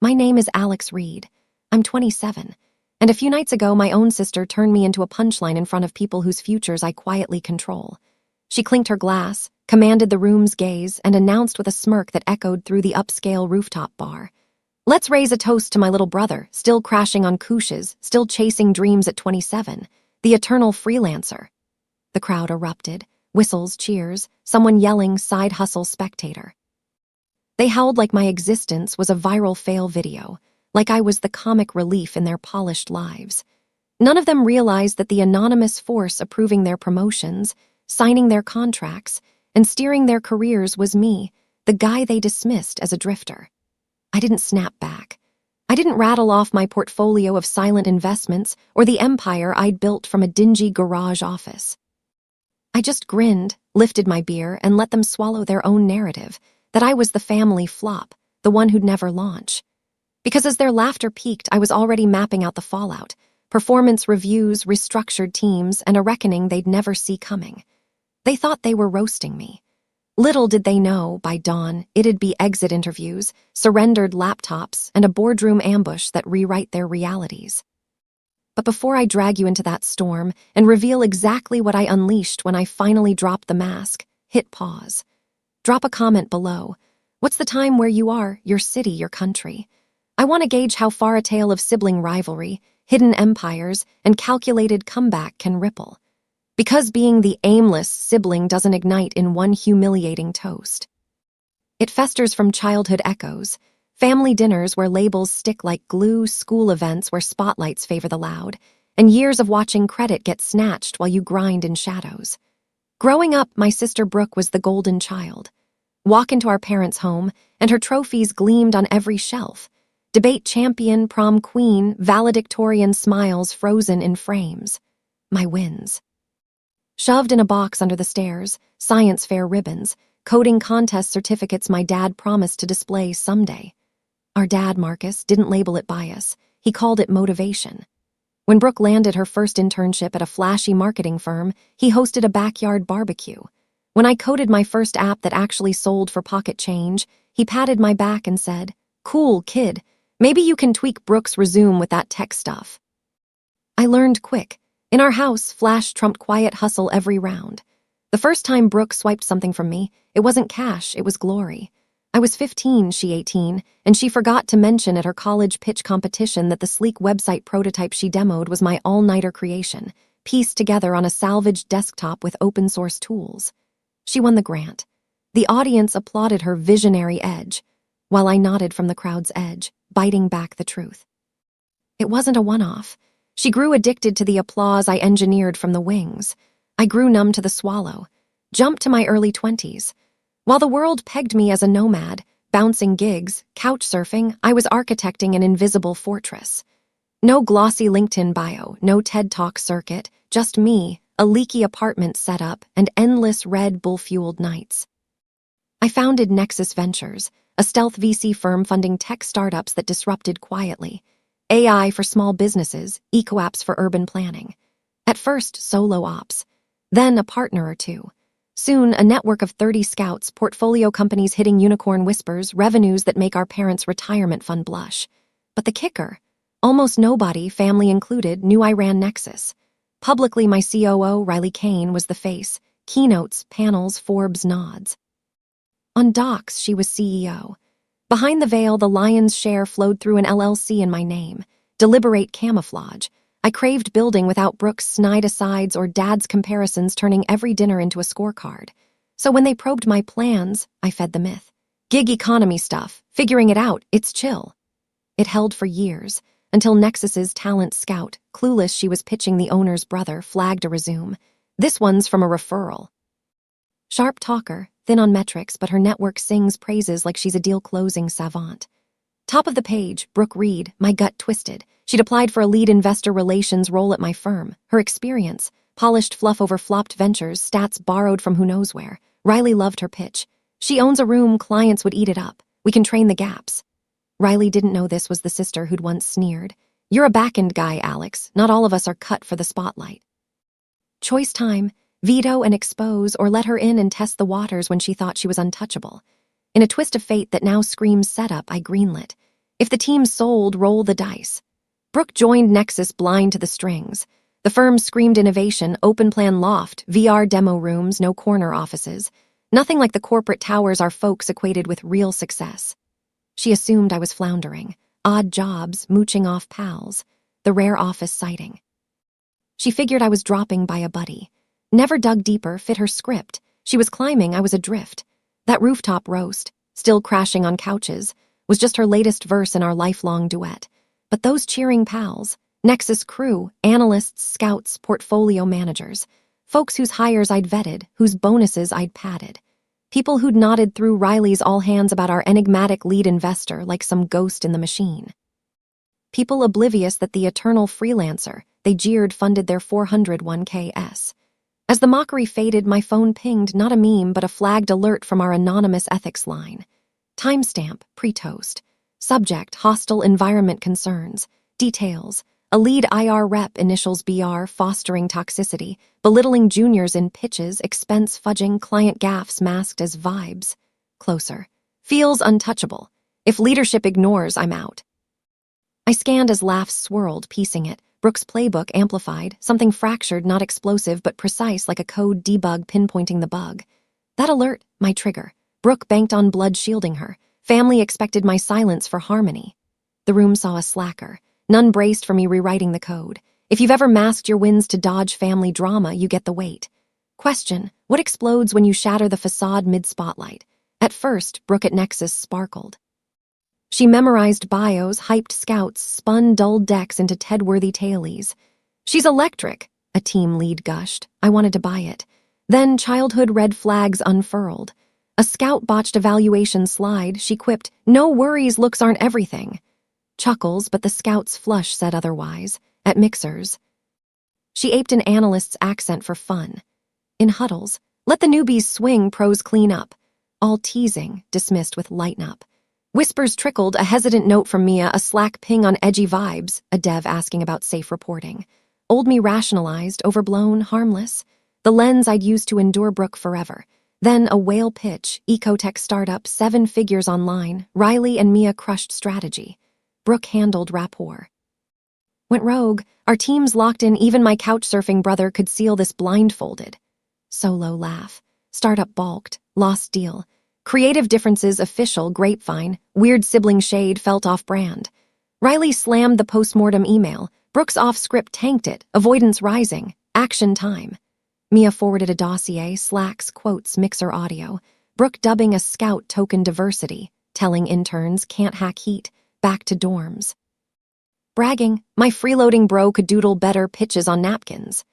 My name is Alex Reed. I'm 27. And a few nights ago, my own sister turned me into a punchline in front of people whose futures I quietly control. She clinked her glass, commanded the room's gaze, and announced with a smirk that echoed through the upscale rooftop bar. Let's raise a toast to my little brother, still crashing on couches, still chasing dreams at 27, the eternal freelancer. The crowd erupted. Whistles, cheers, someone yelling, side hustle spectator. They howled like my existence was a viral fail video, like I was the comic relief in their polished lives. None of them realized that the anonymous force approving their promotions, signing their contracts, and steering their careers was me, the guy they dismissed as a drifter. I didn't snap back. I didn't rattle off my portfolio of silent investments or the empire I'd built from a dingy garage office. I just grinned, lifted my beer, and let them swallow their own narrative, that I was the family flop, the one who'd never launch. Because as their laughter peaked, I was already mapping out the fallout, performance reviews, restructured teams, and a reckoning they'd never see coming. They thought they were roasting me. Little did they know, by dawn, it'd be exit interviews, surrendered laptops, and a boardroom ambush that rewrite their realities. But before I drag you into that storm and reveal exactly what I unleashed when I finally dropped the mask, hit pause. Drop a comment below. What's the time where you are, your city, your country? I want to gauge how far a tale of sibling rivalry, hidden empires, and calculated comeback can ripple. Because being the aimless sibling doesn't ignite in one humiliating toast. It festers from childhood echoes, family dinners where labels stick like glue, school events where spotlights favor the loud, and years of watching credit get snatched while you grind in shadows. Growing up, my sister Brooke was the golden child. Walk into our parents' home, and her trophies gleamed on every shelf. Debate champion, prom queen, valedictorian smiles frozen in frames. My wins. Shoved in a box under the stairs, science fair ribbons, coding contest certificates my dad promised to display someday. Our dad, Marcus, didn't label it bias. He called it motivation. When Brooke landed her first internship at a flashy marketing firm, he hosted a backyard barbecue. When I coded my first app that actually sold for pocket change, he patted my back and said, "Cool, kid. Maybe you can tweak Brooke's resume with that tech stuff." I learned quick. In our house, flash trumped quiet hustle every round. The first time Brooke swiped something from me, it wasn't cash, it was glory. I was 15, she 18, and she forgot to mention at her college pitch competition that the sleek website prototype she demoed was my all-nighter creation, pieced together on a salvaged desktop with open-source tools. She won the grant. The audience applauded her visionary edge, while I nodded from the crowd's edge, biting back the truth. It wasn't a one-off. She grew addicted to the applause I engineered from the wings. I grew numb to the swallow, jumped to my early 20s. While the world pegged me as a nomad, bouncing gigs, couch surfing, I was architecting an invisible fortress. No glossy LinkedIn bio, no TED Talk circuit, just me, a leaky apartment setup, and endless Red Bull-fueled nights. I founded Nexus Ventures, a stealth VC firm funding tech startups that disrupted quietly. AI for small businesses, eco-apps for urban planning. At first, solo ops. Then a partner or two. Soon, a network of 30 scouts, portfolio companies hitting unicorn whispers, revenues that make our parents' retirement fund blush. But the kicker? Almost nobody, family included, knew I ran Nexus. Publicly, my COO, Riley Kane, was the face. Keynotes, panels, Forbes nods. On docs, she was CEO. Behind the veil, the lion's share flowed through an LLC in my name. Deliberate camouflage. I craved building without Brooke's snide asides or Dad's comparisons turning every dinner into a scorecard. So when they probed my plans, I fed the myth. Gig economy stuff, figuring it out, it's chill. It held for years, until Nexus's talent scout, clueless she was pitching the owner's brother, flagged a resume. This one's from a referral. Sharp talker, thin on metrics, but her network sings praises like she's a deal-closing savant. Top of the page, Brooke Reed, my gut twisted. She'd applied for a lead investor relations role at my firm. Her experience, polished fluff over flopped ventures, stats borrowed from who knows where. Riley loved her pitch. She owns a room, clients would eat it up. We can train the gaps. Riley didn't know this was the sister who'd once sneered. You're a back-end guy, Alex. Not all of us are cut for the spotlight. Choice time. Veto and expose, or let her in and test the waters when she thought she was untouchable. In a twist of fate that now screams setup, I greenlit. If the team sold, roll the dice. Brooke joined Nexus blind to the strings. The firm screamed innovation, open plan loft, VR demo rooms, no corner offices. Nothing like the corporate towers our folks equated with real success. She assumed I was floundering. Odd jobs, mooching off pals. The rare office sighting. She figured I was dropping by a buddy. Never dug deeper, fit her script. She was climbing, I was adrift. That rooftop roast, still crashing on couches, was just her latest verse in our lifelong duet. But those cheering pals, Nexus crew, analysts, scouts, portfolio managers, folks whose hires I'd vetted, whose bonuses I'd padded. People who'd nodded through Riley's all hands about our enigmatic lead investor like some ghost in the machine. People oblivious that the eternal freelancer they jeered funded their 401ks. As the mockery faded, my phone pinged not a meme but a flagged alert from our anonymous ethics line. Timestamp, pre-toast. Subject, hostile environment concerns. Details, a lead IR rep, initials BR, fostering toxicity, belittling juniors in pitches, expense fudging, client gaffes masked as vibes. Closer. Feels untouchable. If leadership ignores, I'm out. I scanned as laughs swirled, piecing it. Brooke's playbook amplified, something fractured, not explosive, but precise like a code debug pinpointing the bug. That alert, my trigger. Brooke banked on blood shielding her. Family expected my silence for harmony. The room saw a slacker. None braced for me rewriting the code. If you've ever masked your wins to dodge family drama, you get the weight. Question, what explodes when you shatter the facade mid-spotlight? At first, Brooke at Nexus sparkled. She memorized bios, hyped scouts, spun dull decks into Ted-worthy tailies. She's electric, a team lead gushed. I wanted to buy it. Then childhood red flags unfurled. A scout botched evaluation slide. She quipped, no worries, looks aren't everything. Chuckles, but the scout's flush said otherwise. At mixers. She aped an analyst's accent for fun. In huddles, let the newbies swing, pros clean up. All teasing, dismissed with lighten up. Whispers trickled, a hesitant note from Mia, a Slack ping on edgy vibes, a dev asking about safe reporting. Old me rationalized, overblown, harmless. The lens I'd used to endure Brooke forever. Then a whale pitch, ecotech startup, 7 figures online. Riley and Mia crushed strategy. Brooke handled rapport. Went rogue, our teams locked in, even my couch-surfing brother could seal this blindfolded. Solo laugh. Startup balked, lost deal. Creative differences official, grapevine, weird sibling shade felt off-brand. Riley slammed the postmortem email. Brooke's off-script tanked it, avoidance rising, action time. Mia forwarded a dossier, Slacks, quotes, mixer audio. Brooke dubbing a scout token diversity, telling interns can't hack heat, back to dorms. Bragging, my freeloading bro could doodle better pitches on napkins.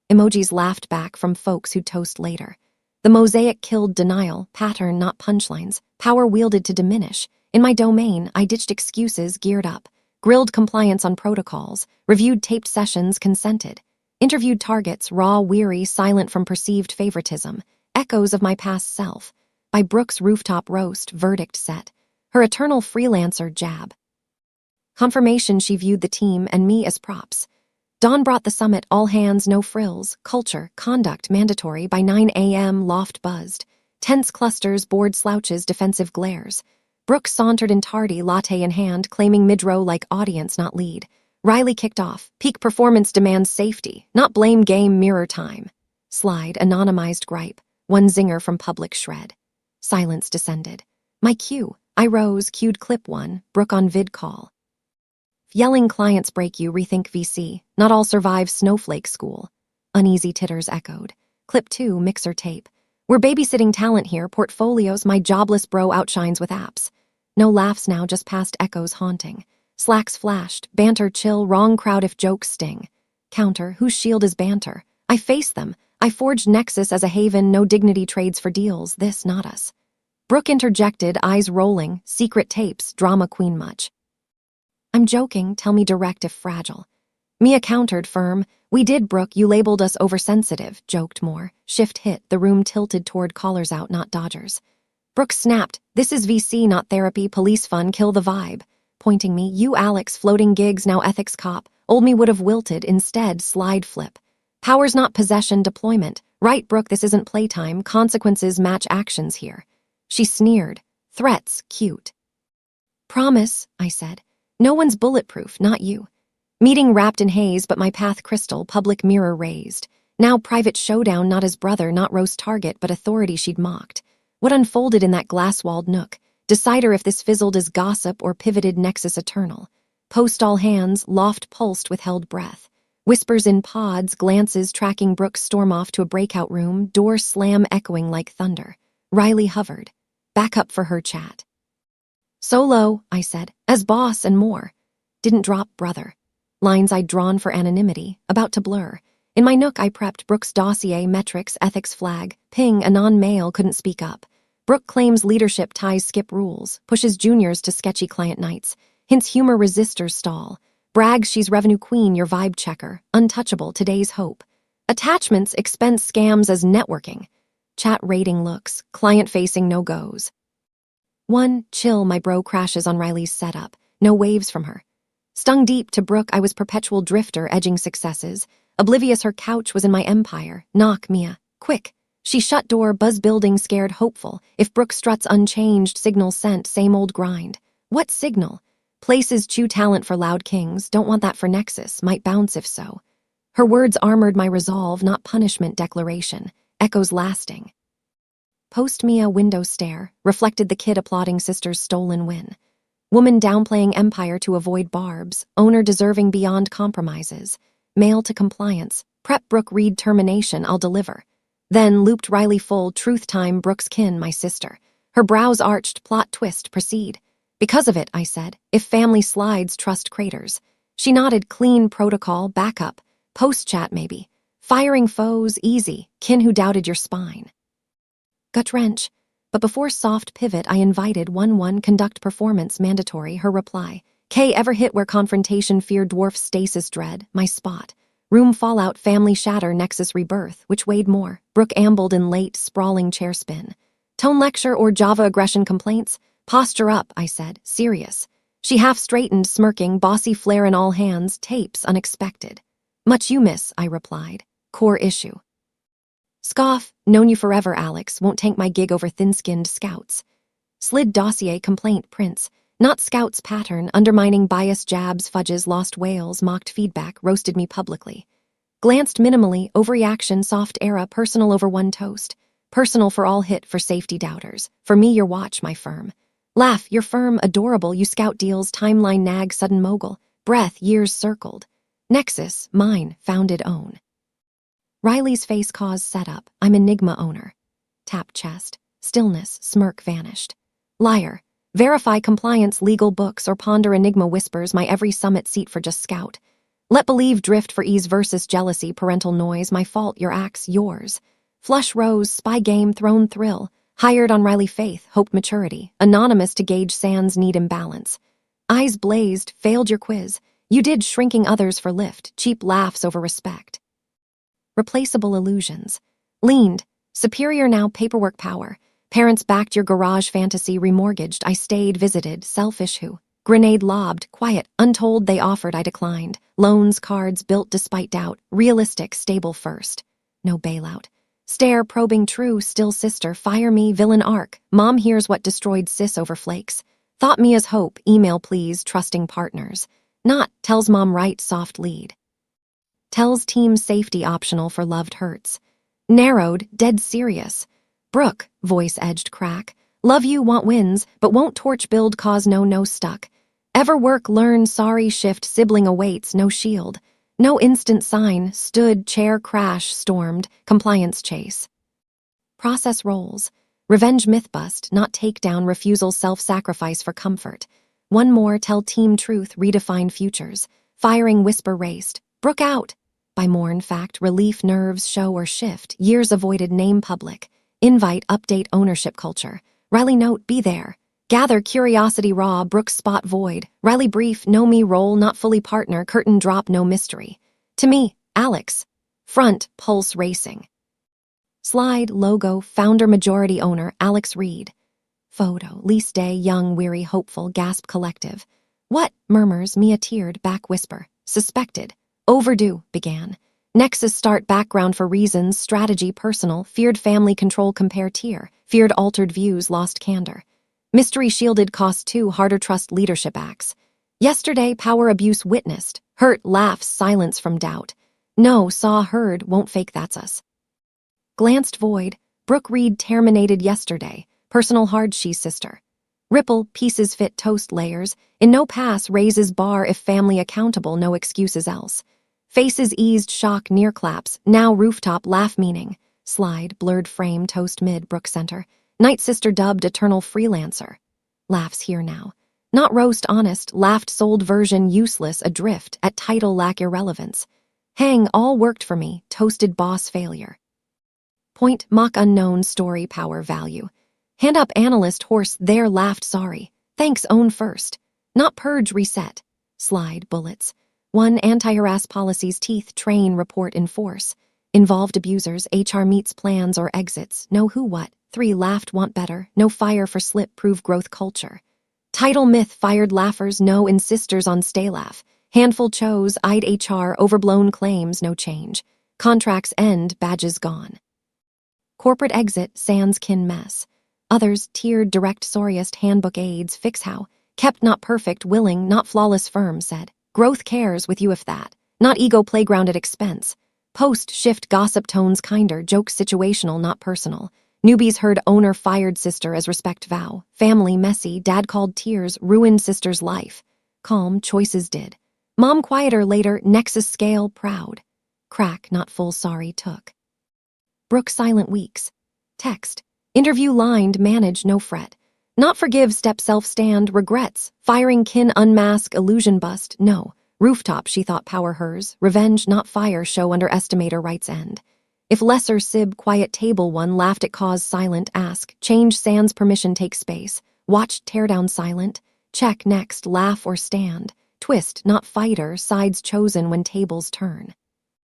Emojis laughed back from folks who'd toast later. The mosaic killed denial, pattern, not punchlines, power wielded to diminish. In my domain, I ditched excuses, geared up, grilled compliance on protocols, reviewed taped sessions, consented, interviewed targets, raw, weary, silent from perceived favoritism, echoes of my past self. By Brooke's rooftop roast, verdict set, her eternal freelancer jab. Confirmation she viewed the team and me as props. Dawn brought the summit, all hands, no frills, culture, conduct, mandatory, by 9 a.m. loft buzzed. Tense clusters, bored slouches, defensive glares. Brooke sauntered in tardy, latte in hand, claiming mid-row like audience, not lead. Riley kicked off, peak performance demands safety, not blame game mirror time. Slide, anonymized gripe, one zinger from public shred. Silence descended. My cue, I rose, cued clip 1, Brooke on vid call. Yelling clients break you, rethink VC. Not all survive snowflake school. Uneasy titters echoed. Clip 2, mixer tape. We're babysitting talent here, portfolios, my jobless bro outshines with apps. No laughs now, just past echoes haunting. Slacks flashed, banter chill, wrong crowd if jokes sting. Counter, whose shield is banter? I face them. I forged Nexus as a haven, no dignity trades for deals, this not us. Brooke interjected, eyes rolling, secret tapes, drama queen much. I'm joking, tell me direct if fragile. Mia countered firm, we did Brooke, you labeled us oversensitive, joked more. Shift hit, the room tilted toward callers out, not dodgers. Brooke snapped, this is VC, not therapy, police fun, kill the vibe. Pointing me, you Alex, floating gigs, now ethics cop. Old me would have wilted, instead slide flip. Power's not possession, deployment. Right, Brooke, this isn't playtime, consequences match actions here. She sneered, threats, cute. Promise, I said. No one's bulletproof, not you. Meeting wrapped in haze, but my path crystal, public mirror raised. Now private showdown, not his brother, not roast target, but authority she'd mocked. What unfolded in that glass-walled nook? Decider if this fizzled as gossip or pivoted nexus eternal. Post all hands, loft pulsed with held breath. Whispers in pods, glances tracking Brooks storm off to a breakout room, door slam echoing like thunder. Riley hovered. Back up for her chat. Solo, I said, as boss and more. Didn't drop brother. Lines I'd drawn for anonymity, about to blur. In my nook I prepped Brooks' dossier, metrics, ethics flag. Ping, a non-male, couldn't speak up. Brooke claims leadership ties skip rules, pushes juniors to sketchy client nights. Hints humor resistors stall. Brags she's revenue queen, your vibe checker. Untouchable, today's hope. Attachments expense scams as networking. Chat rating looks, client-facing no-goes. One, chill, my bro crashes on Riley's setup. No waves from her. Stung deep to Brooke, I was perpetual drifter, edging successes. Oblivious her couch was in my empire. Knock, Mia. Quick. She shut door, buzz building, scared, hopeful. If Brooke struts unchanged, signal sent, same old grind. What signal? Places chew talent for loud kings, don't want that for Nexus, might bounce if so. Her words armored my resolve, not punishment declaration. Echoes lasting. Post Mia window stare, reflected the kid applauding sister's stolen win. Woman downplaying empire to avoid barbs, owner deserving beyond compromises. Mail to compliance, prep Brooke read termination, I'll deliver. Then looped Riley full, truth time, Brooke's kin, my sister. Her brows arched, plot twist, proceed. Because of it, I said, if family slides, trust craters. She nodded, clean protocol, backup, post-chat maybe. Firing foes, easy, kin who doubted your spine. Gut wrench. But before soft pivot, I invited 1-1 conduct performance mandatory, her reply. K ever hit where confrontation fear dwarf stasis dread, my spot. Room fallout, family shatter, nexus rebirth, which weighed more. Brooke ambled in late, sprawling chair spin. Tone lecture or Java aggression complaints? Posture up, I said, serious. She half straightened, smirking, bossy flare in all hands, tapes unexpected. Much you miss, I replied. Core issue. Scoff, known you forever, Alex, won't tank my gig over thin-skinned scouts. Slid dossier, complaint, prints. Not scouts pattern, undermining bias jabs, fudges, lost whales, mocked feedback, roasted me publicly. Glanced minimally, overreaction, soft era, personal over one toast. Personal for all hit for safety doubters. For me, your watch, my firm. Laugh, your firm, adorable, you scout deals, timeline nag, sudden mogul. Breath, years circled. Nexus, mine, founded own. Riley's face cause setup, I'm enigma owner. Tap chest, stillness, smirk vanished. Liar, verify compliance, legal books, or ponder enigma whispers, my every summit seat for just scout. Let believe drift for ease versus jealousy, parental noise, my fault, your axe, yours. Flush rose, spy game, throne thrill. Hired on Riley faith, hope maturity. Anonymous to gauge Sans need imbalance. Eyes blazed, failed your quiz. You did shrinking others for lift, cheap laughs over respect. Replaceable illusions. Leaned, superior now, paperwork power. Parents backed your garage fantasy, remortgaged, I stayed, visited, selfish who. Grenade lobbed, quiet, untold they offered, I declined. Loans, cards, built despite doubt, realistic, stable first. No bailout. Stare, probing true, still sister, fire me, villain arc. Mom hears what destroyed sis over flakes. Thought me as hope, email please, trusting partners. Not, tells mom right, soft lead. Tells team safety optional for loved hurts. Narrowed, dead serious. Brooke, voice edged crack. Love you, want wins, but won't torch build cause no stuck. Ever work, learn, sorry, shift, sibling awaits, no shield. No instant sign, stood, chair crash, stormed, compliance chase. Process rolls. Revenge myth bust, not takedown, refusal, self-sacrifice for comfort. One more, tell team truth, redefine futures. Firing whisper raced. Brooke out. By more, in fact, relief, nerves, show or shift, years avoided, name public. Invite, update, ownership culture. Riley note, be there. Gather, curiosity raw, Brooks spot void. Riley brief, know me role, not fully partner, curtain drop, no mystery. To me, Alex. Front, pulse racing. Slide, logo, founder, majority owner, Alex Reed. Photo, lease day, young, weary, hopeful, gasp collective. What? Murmurs, Mia teared, back whisper. Suspected. Overdue, began. Nexus start, background for reasons, strategy, personal, feared family control, compare tier, feared altered views, lost candor. Mystery shielded cost 2 harder trust leadership acts. Yesterday, power abuse witnessed. Hurt, laughs, silence from doubt. No, saw, heard, won't fake, that's us. Glanced void. Brooke Reed terminated yesterday. Personal hard, she's sister. Ripple, pieces fit toast layers. In no pass, raises bar if family accountable, no excuses else. Faces eased, shock, near claps. Now rooftop, laugh meaning. Slide, blurred frame, toast mid, Brooke center. Night sister dubbed eternal freelancer. Laughs here now. Not roast honest, laughed sold version useless, adrift, at title lack irrelevance. Hang, all worked for me, toasted boss failure. Point, mock unknown, story, power, value. Hand up analyst horse, there laughed sorry. Thanks own first. Not purge, reset. Slide, bullets. 1 anti-harass policies teeth, train, report, enforce. Involved abusers, HR meets plans or exits, know who what. 3 laughed, want better, no fire for slip, prove growth culture. Title myth, fired laughers, no insisters on stay laugh. Handful chose, eyed HR, overblown claims, no change. Contracts end, badges gone. Corporate exit, sans kin mess. Others, tiered, direct, sorriest, handbook aids, fix how. Kept not perfect, willing, not flawless firm, said. Growth cares with you if that. Not ego playground at expense. Post, shift, gossip tones kinder, jokes situational, not personal. Newbies heard owner fired sister as respect vow. Family messy, dad called tears, ruined sister's life. Calm, choices did. Mom quieter later, nexus scale, proud. Crack, not full sorry, took. Brooke silent weeks. Text. Interview lined, manage, no fret. Not forgive, step self stand, regrets. Firing kin unmask, illusion bust, no. Rooftop, she thought power hers. Revenge, not fire, show underestimator rights end. If lesser sib, quiet table one, laughed at cause silent, ask. Change sans permission, take space. Watch, tear down silent. Check next, laugh or stand. Twist, not fighter, sides chosen when tables turn.